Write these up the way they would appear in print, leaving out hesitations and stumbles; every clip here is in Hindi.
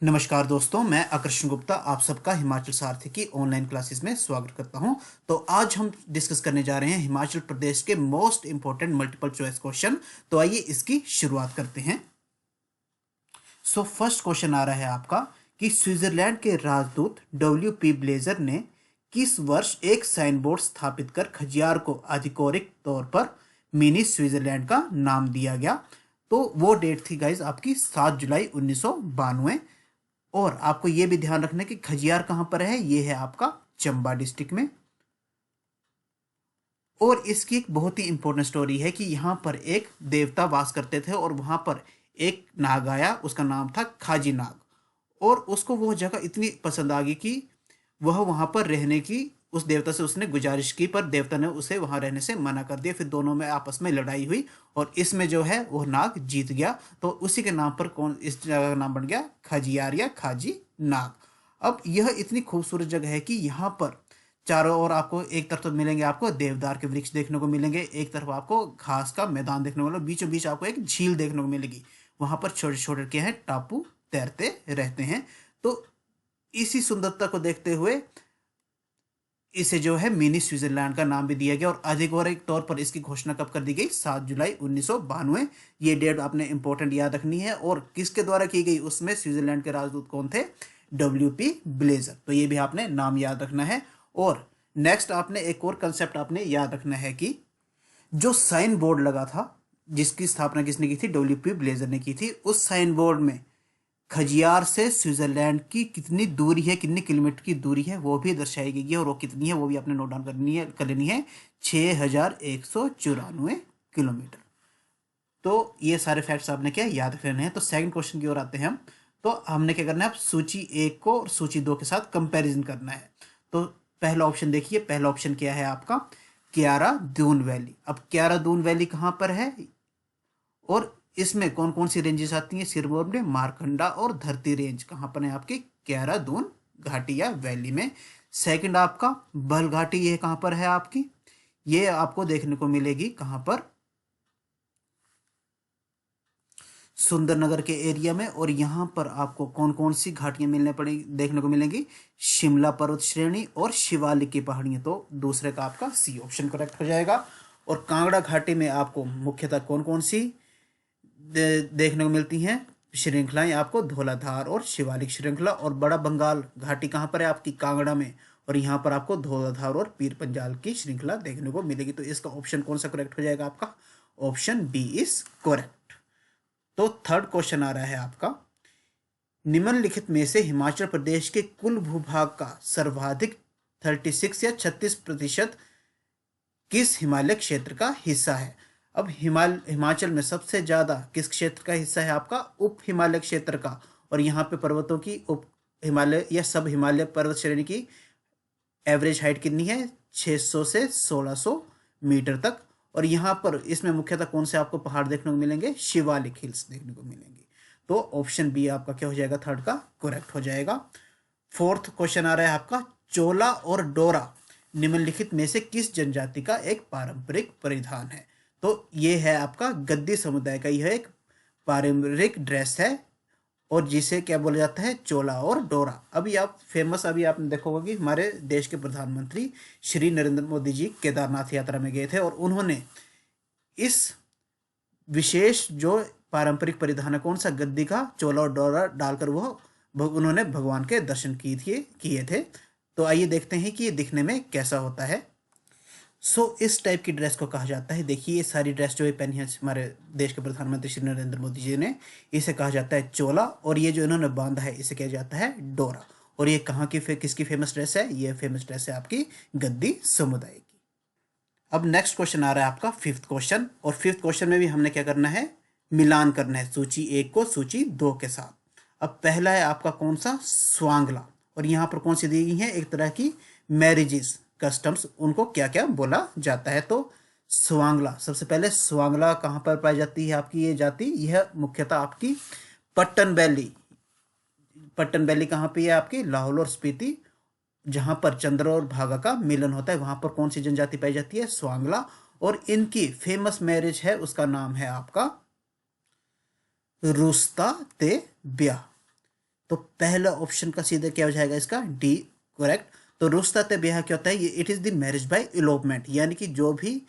नमस्कार दोस्तों, मैं आकर्षण गुप्ता आप सबका हिमाचल सारथी की ऑनलाइन क्लासेस में स्वागत करता हूं। तो आज हम डिस्कस करने जा रहे हैं हिमाचल प्रदेश के most important multiple choice question. तो आइए इसकी शुरुआत करते हैं। फर्स्ट क्वेश्चन आ रहा है आपका कि स्विट्जरलैंड के राजदूत WP ब्लेजर ने किस वर्ष एक साइन बोर्ड स्थापित कर खजियार को आधिकारिक तौर पर मिनी स्विट्जरलैंड का नाम दिया गया। तो वो डेट थी गाइज आपकी 7 जुलाई 1992। और आपको यह भी ध्यान रखना है कि खजियार कहां पर है, यह है आपका चंबा डिस्ट्रिक्ट में। और इसकी एक बहुत ही इंपॉर्टेंट स्टोरी है कि यहां पर एक देवता वास करते थे और वहां पर एक नाग आया, उसका नाम था खाजी नाग। और उसको वो जगह इतनी पसंद आ गई कि वह वहां पर रहने की उस देवता से उसने गुजारिश की, पर देवता ने उसे वहां रहने से मना कर दिया। फिर दोनों में आपस में लड़ाई हुई और इसमें जो है वो नाग जीत गया। तो उसी के नाम पर कौन इस जगह का नाम बन गया खजियार या खाजी नाग। अब यह इतनी खूबसूरत जगह है कि यहाँ पर चारों ओर आपको एक तरफ तो मिलेंगे आपको देवदार के वृक्ष देखने को मिलेंगे, एक तरफ आपको घास का मैदान देखने को मिलेगा, बीचों बीच आपको एक झील देखने को मिलेगी। वहां पर छोटे छोटे क्या है टापू तैरते रहते हैं। तो इसी सुंदरता को देखते हुए इसे जो है मिनी स्विट्जरलैंड का नाम भी दिया गया। और आधिकारिक तौर पर इसकी घोषणा कब कर दी गई, 7 जुलाई 1992। ये डेट आपने इंपॉर्टेंट याद रखनी है। और किसके द्वारा की गई, उसमें स्विट्जरलैंड के राजदूत कौन थे, WP ब्लेजर। तो ये भी आपने नाम याद रखना है। और नेक्स्ट आपने एक और कंसेप्ट आपने याद रखना है कि जो साइन बोर्ड लगा था जिसकी स्थापना किसने की थी, WP ब्लेजर ने की थी। उस साइन बोर्ड में खजियार से स्विट्जरलैंड की कितनी दूरी है, कितने किलोमीटर की दूरी है, वो भी दर्शाई गई है। और वो कितनी है वो भी आपने नोट डाउन कर लेनी है, 6194 किलोमीटर। तो ये सारे फैक्ट्स आपने क्या याद रखने हैं। तो सेकंड क्वेश्चन की ओर आते हैं हम। तो हमने क्या करना है, अब सूची 1 को और सूची 2 के साथ कंपैरिजन करना है। तो पहला ऑप्शन देखिए, पहला ऑप्शन क्या है आपका, क्यारा दून वैली। अब क्यारा दून वैली कहां पर है और इसमें कौन कौन सी रेंजेस आती हैं, सिरमौर में मारकंडा और धरती रेंज कहां पर है आपकी, क्यारा दून घाटी या वैली में। सेकंड आपका बल घाटी, ये कहां पर है आपकी, ये आपको देखने को मिलेगी कहां पर, सुंदरनगर के एरिया में। और यहां पर आपको कौन कौन सी घाटियां मिलने पड़ेगी, देखने को मिलेंगी, शिमला पर्वत श्रेणी और शिवालिक की पहाड़ियां। तो दूसरे का आपका सी ऑप्शन करेक्ट हो जाएगा। और कांगड़ा घाटी में आपको मुख्यतः कौन कौन सी देखने को मिलती हैं श्रृंखलाएं, आपको धौलाधार और शिवालिक श्रृंखला। और बड़ा बंगाल घाटी कहां पर है आपकी, कांगड़ा में। और यहां पर आपको धौलाधार और पीर पंजाल की श्रृंखला देखने को मिलेगी। तो इसका ऑप्शन कौन सा करेक्ट हो जाएगा आपका, ऑप्शन बी इज करेक्ट। तो थर्ड क्वेश्चन आ रहा है आपका, निम्नलिखित में से हिमाचल प्रदेश के कुल भूभाग का सर्वाधिक 36 या 36% किस हिमालय क्षेत्र का हिस्सा है। अब हिमाचल में सबसे ज्यादा किस क्षेत्र का हिस्सा है आपका, उप हिमालय क्षेत्र का। और यहाँ पे पर्वतों की उप हिमालय या सब हिमालय पर्वत श्रेणी की एवरेज हाइट कितनी है, 600 से 1600 मीटर तक। और यहाँ पर इसमें मुख्यतः कौन से आपको पहाड़ देखने को मिलेंगे, शिवालिक हिल्स देखने को मिलेंगे। तो ऑप्शन बी आपका क्या हो जाएगा, थर्ड का करेक्ट हो जाएगा। फोर्थ क्वेश्चन आ रहा है आपका, चोला और डोरा निम्नलिखित में से किस जनजाति का एक पारंपरिक परिधान है। तो ये है आपका गद्दी समुदाय का यह एक पारंपरिक ड्रेस है और जिसे क्या बोला जाता है, चोला और डोरा। अभी आप फेमस, अभी आपने देखा होगा कि हमारे देश के प्रधानमंत्री श्री नरेंद्र मोदी जी केदारनाथ यात्रा में गए थे और उन्होंने इस विशेष जो पारंपरिक परिधान है, कौन सा, गद्दी का चोला और डोरा डालकर उन्होंने भगवान के दर्शन किए थे। तो आइए देखते हैं कि ये दिखने में कैसा होता है। इस टाइप की ड्रेस को कहा जाता है, देखिए ये सारी ड्रेस जो है पहनी है हमारे देश के प्रधानमंत्री श्री नरेंद्र मोदी जी ने, इसे कहा जाता है चोला। और ये जो इन्होंने बांधा है इसे कहा जाता है डोरा। और ये कहाँ की किसकी फेमस ड्रेस है, ये फेमस ड्रेस है आपकी गद्दी समुदाय की। अब नेक्स्ट क्वेश्चन आ रहा है आपका फिफ्थ क्वेश्चन। और फिफ्थ क्वेश्चन में भी हमने क्या करना है, मिलान करना है सूची 1 को सूची 2 के साथ। अब पहला है आपका कौन सा, स्वांगला। और यहाँ पर कौन सी दी गई है, एक तरह की मैरिजेस कस्टम्स, उनको क्या क्या बोला जाता है। तो स्वांगला, सबसे पहले स्वांगला कहाँ पर पाई जाती है आपकी ये जाति, यह मुख्यतः आपकी पट्टन वैली। पट्टन वैली कहाँ पे है आपकी, लाहौल और स्पीति, जहां पर चंद्र और भागा का मिलन होता है, वहां पर कौन सी जनजाति पाई जाती है, स्वांगला। और इनकी फेमस मैरिज है, उसका नाम है आपका रुस्ता ते ब्याह। तो पहला ऑप्शन का सीधे क्या हो जाएगा इसका डी करेक्ट। तो रुखसत ब्याह क्या होता है, ये it is the marriage by elopement, यानी कि जो भी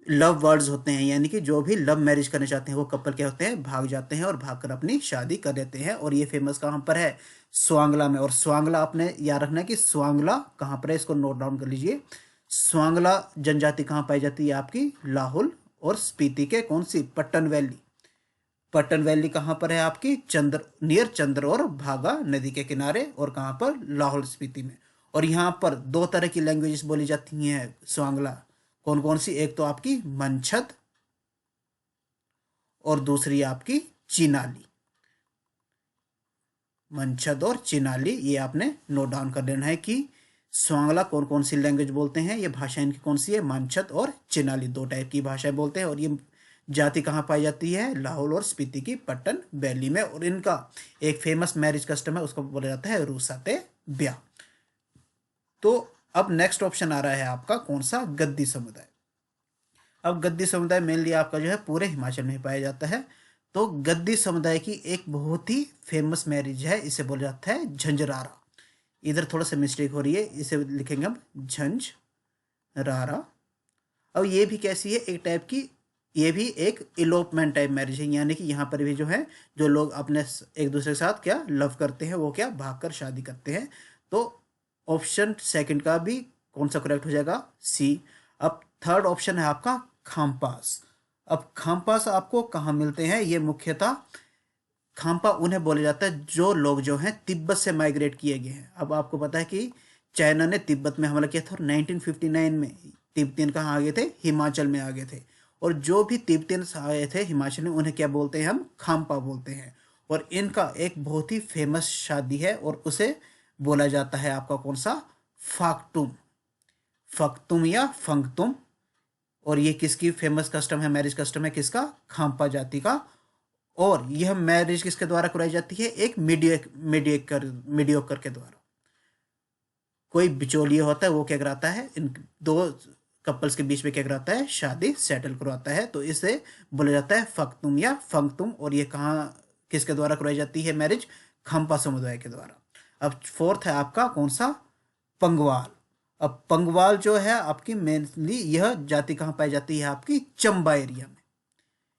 लव वर्ड्स होते हैं, यानी कि जो भी लव मैरिज करना चाहते हैं वो कपल क्या होते हैं, भाग जाते हैं और भागकर अपनी शादी कर लेते हैं। और ये फेमस कहाँ पर है, स्वांगला में। और स्वांगला आपने याद रखना है कि स्वांगला कहाँ पर है, इसको नोट डाउन कर लीजिए। स्वांगला जनजाति कहाँ पाई जाती है, आपकी लाहौल और स्पीति के कौन सी, पट्टन वैली। पट्टन वैली कहाँ पर है आपकी, चंद्र नियर चंद्र और भागा नदी के किनारे, और कहाँ पर, लाहौल स्पीति में। और यहाँ पर दो तरह की लैंग्वेजेस बोली जाती हैं स्वांगला, कौन कौन सी, एक तो आपकी मंछद और दूसरी आपकी चिनाली। मंछद और चिनाली, ये आपने नोट डाउन कर लेना है कि स्वांगला कौन कौन सी लैंग्वेज बोलते हैं, ये भाषा इनकी कौन सी है, मंछद और चिनाली, दो टाइप की भाषाएं बोलते हैं। और ये जाति कहाँ पाई जाती है, लाहौल और स्पीति की पट्टन वैली में। और इनका एक फेमस मैरिज कस्टम है, उसको बोला जाता है रुखसत ब्याह। तो अब नेक्स्ट ऑप्शन आ रहा है आपका कौन सा, गद्दी समुदाय। अब गद्दी समुदाय मेनली आपका जो है पूरे हिमाचल में पाया जाता है। तो गद्दी समुदाय की एक बहुत ही फेमस मैरिज है, इसे बोला जाता है झंझरारा। इधर थोड़ा सा मिस्टेक हो रही है, इसे लिखेंगे हम झंझरारा। अब ये भी कैसी है, एक टाइप की, ये भी एक इलोपमेंट टाइप मैरिज है, यानी कि यहाँ पर भी जो है जो लोग अपने एक दूसरे के साथ क्या लव करते हैं वो क्या भागकर शादी करते हैं। तो ऑप्शन सेकंड का भी कौन सा करेक्ट हो जाएगा, सी। अब थर्ड ऑप्शन है आपका खामपास। अब खामपास आपको कहाँ मिलते हैं, ये मुख्यतः खाम्पा उन्हें बोला जाता है जो लोग जो हैं तिब्बत से माइग्रेट किए गए हैं। अब आपको पता है कि चाइना ने तिब्बत में हमला किया था और 1959 में तिब्बतियन कहाँ आ गए थे, हिमाचल में आ गए थे। और जो भी तिब्बतियन आए थे हिमाचल में उन्हें क्या बोलते हैं, हम खाम्पा बोलते हैं। और इनका एक बहुत ही फेमस शादी है और उसे बोला जाता है आपका कौन सा, फाक्टुम, फक्तुम या फंगतुम। और ये किसकी फेमस कस्टम है, मैरिज कस्टम है किसका, खाम्पा जाति का। और यह मैरिज किसके द्वारा कराई जाती है, एक मीडियोकर के द्वारा। कोई बिचौलिया होता है वो क्या कराता है, इन दो कपल्स के बीच में क्या कराता है, शादी सेटल करवाता है। तो इसे बोला जाता है फक्तुम या फंगतुम। और ये कहाँ किसके द्वारा कराई जाती है मैरिज, खम्पा समुदाय के द्वारा। अब फोर्थ है आपका कौन सा, पंगवाल। अब पंगवाल जो है आपकी मेनली यह जाति कहाँ पाई जाती है, आपकी चंबा एरिया में।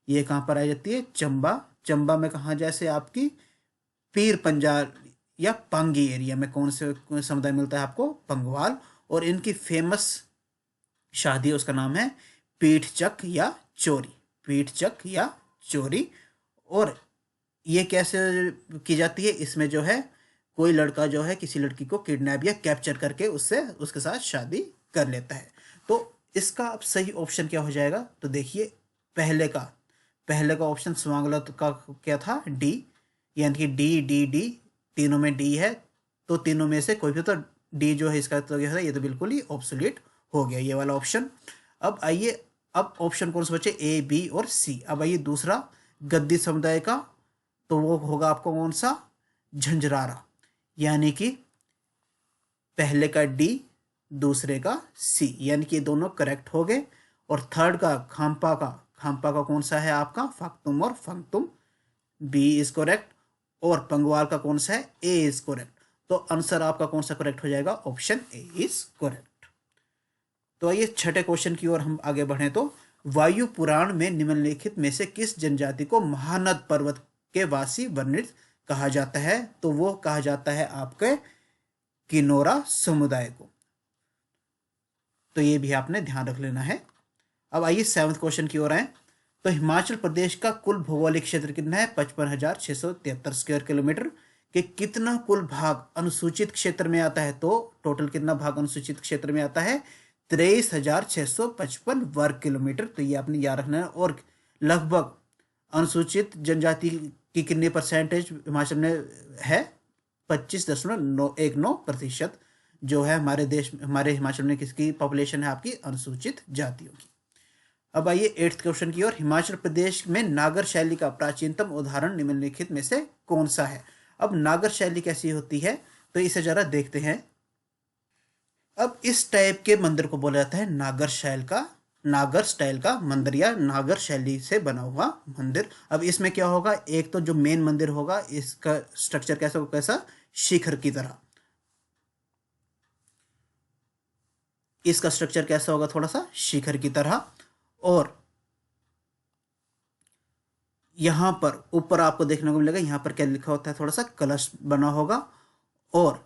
ये कहाँ पर आ जाती है, चंबा। चंबा में कहाँ, जैसे आपकी पीर पंजाल या पांगी एरिया में कौन से समुदाय मिलता है आपको, पंगवाल। और इनकी फेमस शादी उसका नाम है पीठ चक या चोरी, पीठ चक या चोरी। और ये कैसे की जाती है, इसमें जो है कोई लड़का जो है किसी लड़की को किडनैप या कैप्चर करके उससे उसके साथ शादी कर लेता है। तो इसका अब सही ऑप्शन क्या हो जाएगा, तो देखिए पहले का ऑप्शन स्वांगला का क्या था, डी, यानी कि डी डी डी तीनों में डी है। तो तीनों में से कोई भी, तो डी जो है इसका तो क्या है, ये तो बिल्कुल ही ऑब्सोलीट हो गया ये वाला ऑप्शन। अब आइए, अब ऑप्शन कौन से बचे, ए बी और सी। अब आइए दूसरा गद्दी समुदाय का, तो वो होगा आपको कौन सा, झंझरारा, यानी कि पहले का डी दूसरे का सी, यानी कि दोनों करेक्ट हो गए। और थर्ड का खाम्पा का कौन सा है आपका, फाक्तुम और फंगतुम, बी इज करेक्ट। और पंगवाल का कौन सा है, ए इज करेक्ट। तो आंसर आपका कौन सा करेक्ट हो जाएगा, ऑप्शन ए इज करेक्ट। तो आइए छठे क्वेश्चन की ओर हम आगे बढ़े। तो वायु पुराण में निम्नलिखित में से किस जनजाति को महानद पर्वत के वासी वर्णित कहा जाता है, तो वो कहा जाता है आपके किनोरा समुदाय को। तो ये भी आपने ध्यान रख लेना है। अब आइए सेवंथ क्वेश्चन की ओर आए। तो हिमाचल प्रदेश का कुल भौगोलिक क्षेत्र कितना है, 55,673 स्क्वायर किलोमीटर के कितना कुल भाग अनुसूचित क्षेत्र में आता है, तो टोटल कितना भाग अनुसूचित क्षेत्र में आता है, 23,655 वर्ग किलोमीटर। तो ये आपने याद रखना है। और लगभग अनुसूचित जनजाति की कितनी परसेंटेज हिमाचल में है, 25.19% जो है हमारे हिमाचल में किसकी पॉपुलेशन है, आपकी अनुसूचित जातियों की। अब आइए एट्थ क्वेश्चन की ओर। हिमाचल प्रदेश में नागर शैली का प्राचीनतम उदाहरण निम्नलिखित में से कौन सा है। अब नागर शैली कैसी होती है, तो इसे जरा देखते हैं। अब इस टाइप के मंदिर को बोला जाता है नागर शैल का नागर स्टाइल का मंदिर या नागर शैली से बना हुआ मंदिर। अब इसमें क्या होगा, एक तो जो मेन मंदिर होगा इसका स्ट्रक्चर कैसा होगा, कैसा, शिखर की तरह। इसका स्ट्रक्चर कैसा होगा, थोड़ा सा शिखर की तरह। और यहां पर ऊपर आपको देखने को मिलेगा, यहां पर क्या लिखा होता है, थोड़ा सा कलश बना होगा। और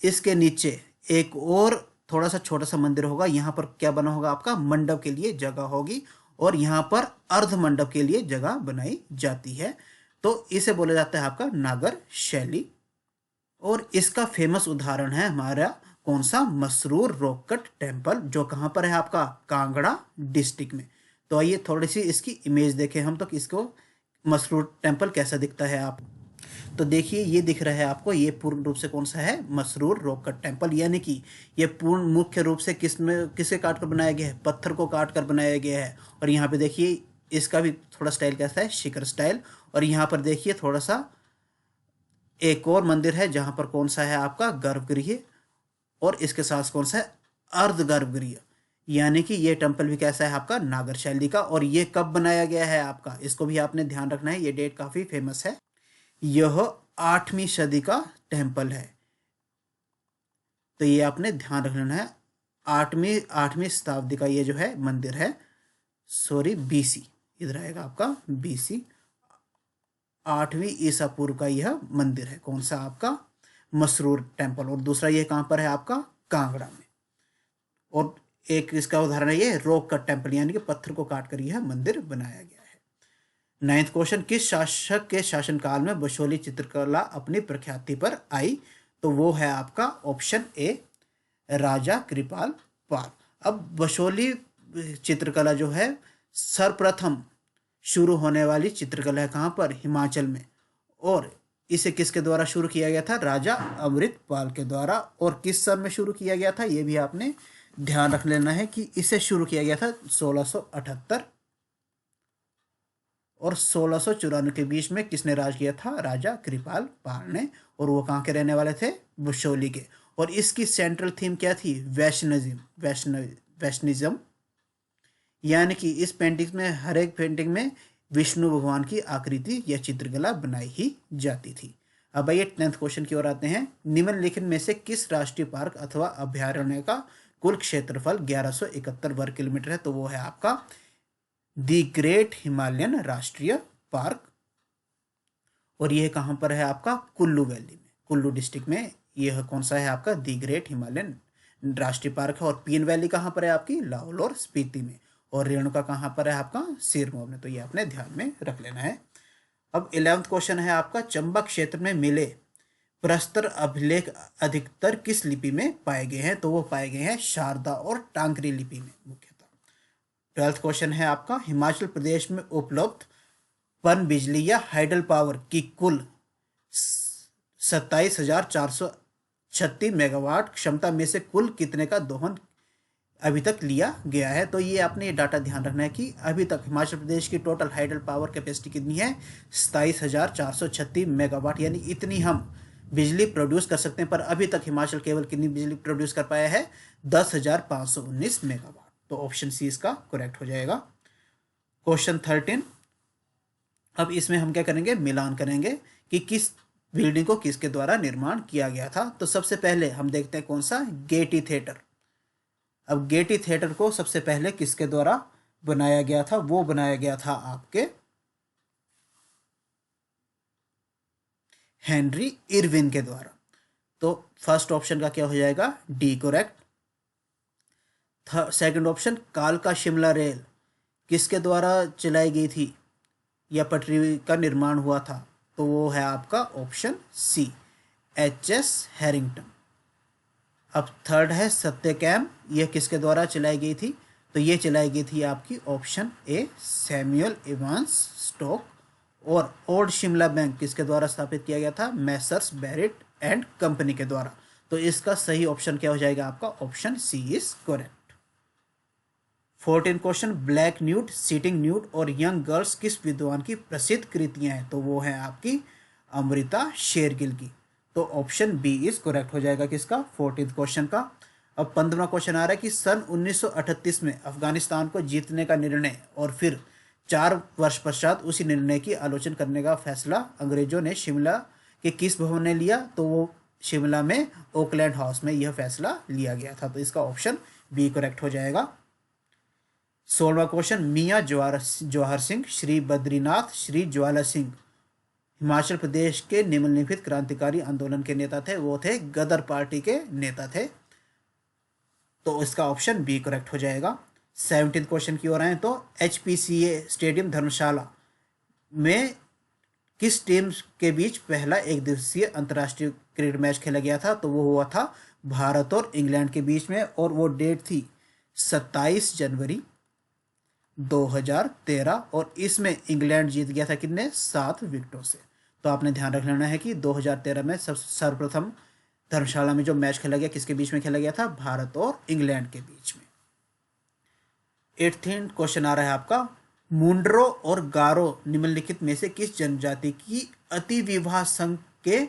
इसके नीचे एक और थोड़ा सा छोटा सा मंदिर होगा, यहां पर क्या बना होगा, आपका मंडप के लिए जगह होगी। और यहां पर अर्ध मंडप के लिए जगह बनाई जाती है। तो इसे बोला जाता है आपका नागर शैली। और इसका फेमस उदाहरण है हमारा कौन सा, मसरूर रॉककट टेम्पल, जो कहां पर है आपका, कांगड़ा डिस्ट्रिक्ट में। तो आइए थोड़ी सी इसकी इमेज देखें हम, तो इसको मसरूर टेम्पल कैसा दिखता है आप। तो देखिए ये दिख रहा है आपको, ये पूर्ण रूप से कौन सा है, मसरूर रॉककट टेम्पल। यानी कि ये पूर्ण मुख्य रूप से किसे काट कर बनाया गया है, पत्थर को काट कर बनाया गया है। और यहाँ पे देखिए इसका भी थोड़ा स्टाइल कैसा है, शिखर स्टाइल। और यहाँ पर देखिए थोड़ा सा एक और मंदिर है जहां पर कौन सा है आपका, गर्भगृह। और इसके साथ कौन सा है, अर्ध गर्भगृह। यानी कि ये टेम्पल भी कैसा है आपका, नागर शैली का। और ये कब बनाया गया है आपका, इसको भी आपने ध्यान रखना है, ये डेट काफी फेमस है। यह 8वीं सदी का टेम्पल है। तो ये आपने ध्यान रखना है, आठवीं आठवीं शताब्दी का ये जो है मंदिर है। सॉरी, बीसी, इधर आएगा आपका बीसी, 8वीं ईसा पूर्व का यह मंदिर है। कौन सा आपका, मसरूर टेम्पल। और दूसरा ये कहां पर है आपका, कांगड़ा में। और एक इसका उदाहरण है ये रॉक कट टेम्पल, यानी कि पत्थर को काट कर यह मंदिर बनाया गया है। 9th क्वेश्चन, किस शासक के शासनकाल में बशोली चित्रकला अपनी प्रख्याति पर आई। तो वो है आपका ऑप्शन ए, राजा कृपाल पाल। अब बशोली चित्रकला जो है सर्वप्रथम शुरू होने वाली चित्रकला है कहाँ पर, हिमाचल में। और इसे किसके द्वारा शुरू किया गया था, राजा अमृतपाल के द्वारा। और किस सन में शुरू किया गया था, ये भी आपने ध्यान रख लेना है कि इसे शुरू किया गया था 1678 और 1694 के बीच में। किसने राज किया था, राजा कृपाल पाल ने। और वो कहाँ के रहने वाले थे, बशोली के। और इसकी सेंट्रल थीम क्या थी, वैष्णिज्म। यानी कि इस पेंटिंग में, हर एक पेंटिंग में विष्णु भगवान की आकृति या चित्रकला बनाई ही जाती थी। अब आइए 10th क्वेश्चन की ओर आते हैं। निम्नलिखित में से किस राष्ट्रीय पार्क अथवा अभ्यारण्य का कुल क्षेत्रफल 1171 वर्ग किलोमीटर है। तो वो है आपका दी ग्रेट हिमालयन राष्ट्रीय पार्क। और यह कहां पर है आपका, कुल्लू वैली में, कुल्लू डिस्ट्रिक्ट में यह कौन सा है आपका, दी ग्रेट हिमालयन राष्ट्रीय पार्क है। और पीन वैली कहां पर है आपकी, लाहौल और स्पीति में। और रेणुका कहां पर है आपका, सिरमौर में। तो ये आपने ध्यान में रख लेना है। अब 11th क्वेश्चन है आपका, चंबा क्षेत्र में मिले प्रस्तर अभिलेख अधिकतर किस लिपि में पाए गए हैं। तो वो पाए गए हैं शारदा और टांकरी लिपि में मुख्यतः। 12th क्वेश्चन है आपका, हिमाचल प्रदेश में उपलब्ध पन बिजली या हाइडल पावर की कुल 27,436 मेगावाट क्षमता में से कुल कितने का दोहन अभी तक लिया गया है। तो ये आपने ये डाटा ध्यान रखना है कि अभी तक हिमाचल प्रदेश की टोटल हाइडल पावर कैपेसिटी कितनी है, 27,436 मेगावाट। यानी इतनी हम बिजली प्रोड्यूस कर सकते हैं। पर अभी तक हिमाचल केवल कितनी बिजली प्रोड्यूस कर पाया है, 10,519 मेगावाट। तो ऑप्शन सी इसका करेक्ट हो जाएगा। क्वेश्चन 13, अब इसमें हम क्या करेंगे, मिलान करेंगे कि किस बिल्डिंग को किसके द्वारा निर्माण किया गया था। तो सबसे पहले हम देखते हैं कौन सा, गेटी थिएटर। अब गेटी थिएटर को सबसे पहले किसके द्वारा बनाया गया था, वो बनाया गया था आपके हेनरी इरविन के द्वारा। तो फर्स्ट ऑप्शन का क्या हो जाएगा, डी करेक्ट। सेकंड ऑप्शन, कालका शिमला रेल किसके द्वारा चलाई गई थी या पटरी का निर्माण हुआ था। तो वो है आपका ऑप्शन सी, HS हैरिंगटन। अब थर्ड है सत्यकैम, यह किसके द्वारा चलाई गई थी। तो ये चलाई गई थी आपकी option A, Samuel Evans Stokes. और ओल्ड शिमला बैंक किसके द्वारा स्थापित किया गया था, मैसर्स बैरिट एंड कंपनी के द्वारा। तो इसका सही ऑप्शन क्या हो जाएगा आपका, option C is correct. 14 question, black nude, sitting nude और यंग गर्ल्स किस विद्वान की प्रसिद्ध कृतियां हैं। तो वो है आपकी अमृता शेरगिल की। तो ऑप्शन बी इज करेक्ट हो जाएगा किसका, 14th क्वेश्चन का। अब 15वां क्वेश्चन आ रहा है कि सन 1938 में अफगानिस्तान को जीतने का निर्णय और फिर 4 वर्ष पश्चात उसी निर्णय की आलोचना करने का फैसला अंग्रेजों ने शिमला के किस भवन ने लिया? तो वो शिमला में ओकलैंड हाउस में यह फैसला लिया गया था। तो इसका ऑप्शन बी करेक्ट हो जाएगा। 16वां क्वेश्चन, मियाँ जवाहर सिंह, श्री बद्रीनाथ, श्री ज्वाला सिंह हिमाचल प्रदेश के निम्नलिखित क्रांतिकारी आंदोलन के नेता थे। वो थे गदर पार्टी के नेता थे। तो इसका ऑप्शन बी करेक्ट हो जाएगा। 17 क्वेश्चन की ओर आए तो HPCA स्टेडियम धर्मशाला में किस टीम के बीच पहला एक दिवसीय अंतर्राष्ट्रीय क्रिकेट मैच खेला गया था? तो वो हुआ था भारत और इंग्लैंड के बीच में, और वो डेट थी 27 जनवरी 2013, और इसमें इंग्लैंड जीत गया था कितने? 7 विकेटों से। तो आपने ध्यान रख लेना है कि 2013 में सर्वप्रथम धर्मशाला में जो मैच खेला गया किसके बीच में खेला गया था? भारत और इंग्लैंड के बीच में। 18 क्वेश्चन आ रहा है आपका, मुंडरो और गारो निम्नलिखित में से किस जनजाति की अति विवाह संघ के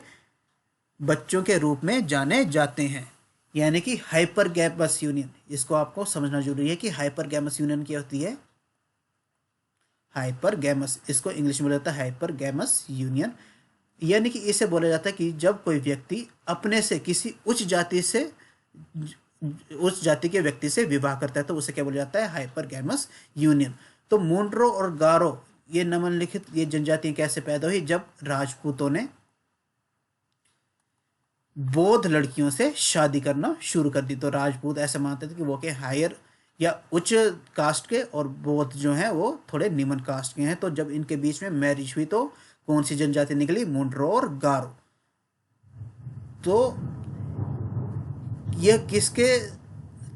बच्चों के रूप में जाने जाते हैं? यानी कि हाइपरगैमस यूनियन। इसको आपको समझना जरूरी है कि हाइपरगैमस यूनियन क्या होती है। हाइपरगैमस, इसको इंग्लिश में बोला जाता है हाइपरगैमस यूनियन। यानी कि इसे बोला जाता है कि जब कोई व्यक्ति अपने से किसी उच्च जाति के व्यक्ति से विवाह करता है तो उसे क्या बोला जाता है? हाइपरगैमस यूनियन। तो मुंडरो और गारो ये निम्नलिखित ये जनजातियां कैसे पैदा हुई? जब राजपूतों ने बौद्ध लड़कियों से शादी करना शुरू कर दी। तो राजपूत ऐसे मानते थे कि वो के हायर या उच्च कास्ट के, और बौद्ध जो हैं वो थोड़े निम्न कास्ट के हैं। तो जब इनके बीच में मैरिज हुई तो कौन सी जनजाति निकली? मुंडरो और गारो। तो ये किसके?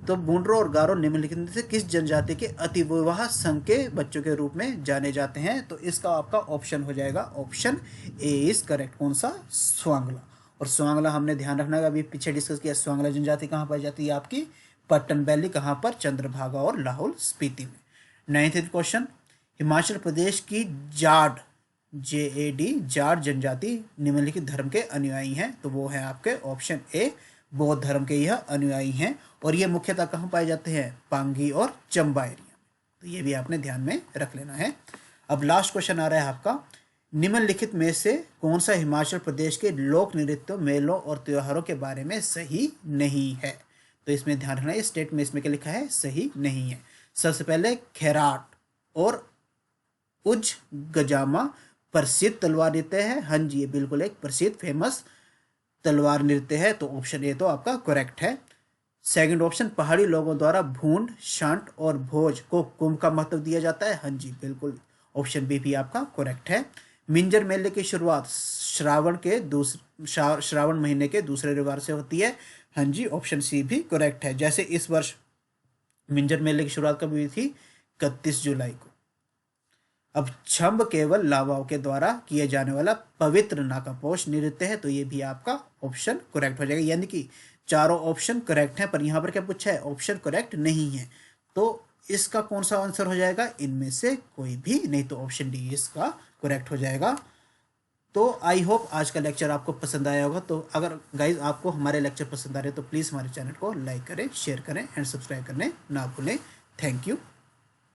तो मुंडरो और गारो निम्नलिखित में से किस जनजाति के अति विवाह संघ के बच्चों के रूप में जाने जाते हैं? तो इसका आपका ऑप्शन हो जाएगा ऑप्शन ए इज करेक्ट। कौन सा? स्वांगला। और स्वांगला हमने ध्यान रखना है, अभी पीछे डिस्कस किया। स्वांगला जनजाति कहाँ पाई जाती है? आपकी पट्टन वैली, कहाँ पर? चंद्रभागा और लाहौल स्पीति में। 9th क्वेश्चन, हिमाचल प्रदेश की जाट जाट जनजाति निम्नलिखित धर्म के अनुयायी हैं। तो वो है आपके ऑप्शन ए, बौद्ध धर्म के यह अनुयायी हैं, और ये मुख्यतः कहाँ पाए जाते हैं? पांगी और चंबा एरिया में। तो ये भी आपने ध्यान में रख लेना है। अब लास्ट क्वेश्चन आ रहा है आपका, निम्नलिखित में से कौन सा हिमाचल प्रदेश के लोक नृत्यों, मेलों और त्योहारों के बारे में सही नहीं है? तो इसमें ध्यान रखना है, स्टेट में इसमें क्या लिखा है? सही नहीं है। सबसे पहले खैराट और उज गजामा प्रसिद्ध तलवार नृत्य है। हाँ जी, ये बिल्कुल एक प्रसिद्ध फेमस तलवार नृत्य है। तो ऑप्शन ए तो आपका करेक्ट है। सेकंड ऑप्शन, पहाड़ी लोगों द्वारा भूंड, शांट और भोज को कुंभ का महत्व दिया जाता है। हाँ जी, बिल्कुल ऑप्शन बी भी आपका करेक्ट है। मिंजर मेले की शुरुआत श्रावण महीने के दूसरे रविवार से होती है। हाँ जी, ऑप्शन सी भी करेक्ट है। जैसे इस वर्ष मिंजर मेले की शुरुआत कब हुई थी? 31 जुलाई को। अब छंब केवल लावाओं के द्वारा किए जाने वाला पवित्र नाकापोश नृत्य है। तो ये भी आपका ऑप्शन करेक्ट हो जाएगा। यानी कि चारों ऑप्शन करेक्ट हैं, पर यहाँ पर क्या पूछा है? ऑप्शन करेक्ट नहीं है। तो इसका कौन सा आंसर हो जाएगा? इनमें से कोई भी नहीं। तो ऑप्शन डी इसका करेक्ट हो जाएगा। तो आई होप आज का लेक्चर आपको पसंद आया होगा। तो अगर गाइज आपको हमारे लेक्चर पसंद आ रहे हैं तो प्लीज़ हमारे चैनल को लाइक करें, शेयर करें एंड सब्सक्राइब करने ना भूलें। Thank you.